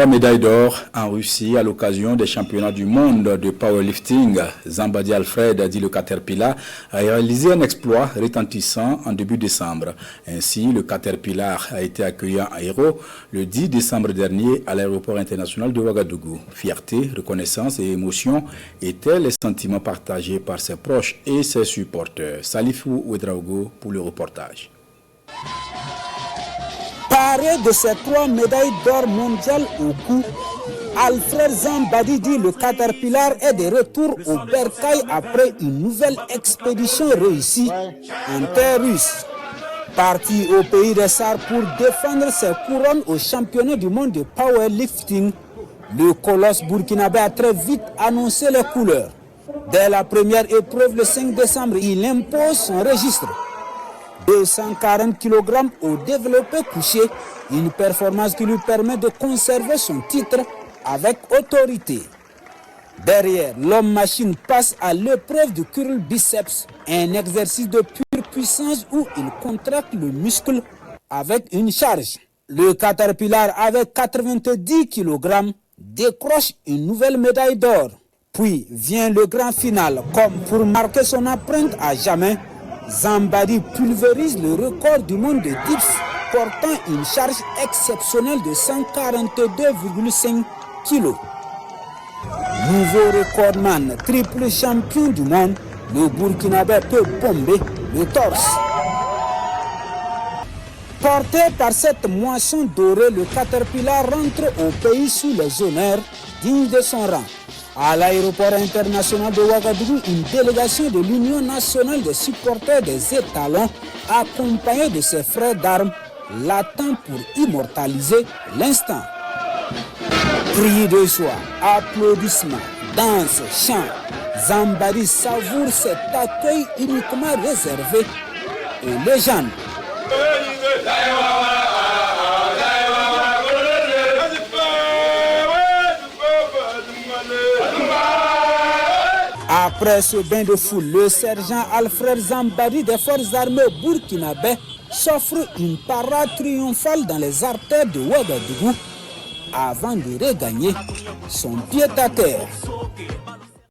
3 médailles d'or en Russie à l'occasion des championnats du monde de powerlifting. Zambadi Alfred, dit le Caterpillar, a réalisé un exploit retentissant en début décembre. Ainsi, le Caterpillar a été accueilli en héros le 10 décembre dernier à l'aéroport international de Ouagadougou. Fierté, reconnaissance et émotion étaient les sentiments partagés par ses proches et ses supporters. Salifou Ouedraogo pour le reportage. Paré de ses 3 médailles d'or mondiales au cou, Alfred Zambadi dit le Caterpillar est de retour au bercail après une nouvelle expédition réussie en terre russe. Parti au pays des Sars pour défendre ses couronnes au championnat du monde de powerlifting, le colosse burkinabé a très vite annoncé les couleurs. Dès la première épreuve le 5 décembre, il impose son registre. 240 kg au développé couché, une performance qui lui permet de conserver son titre avec autorité. Derrière, l'homme-machine passe à l'épreuve du curl biceps, un exercice de pure puissance où il contracte le muscle avec une charge. Le Caterpillar, avec 90 kg, décroche une nouvelle médaille d'or. Puis vient le grand final, comme pour marquer son empreinte à jamais. Zambadi pulvérise le record du monde de dips, portant une charge exceptionnelle de 142,5 kg. Nouveau recordman, triple champion du monde, le Burkinabé peut bomber le torse. Porté par cette moisson dorée, le Caterpillar rentre au pays sous les honneurs, digne de son rang. À l'aéroport international de Ouagadougou, une délégation de l'Union nationale des supporters des étalons, accompagnée de ses frères d'armes, l'attend pour immortaliser l'instant. Cris de joie, applaudissements, danse, chants, Zambadi savoure cet accueil uniquement réservé aux légendes. Après ce bain de foule, le sergent Alfred Zambadi des forces armées burkinabé s'offre une parade triomphale dans les artères de Ouagadougou avant de regagner son pied à terre.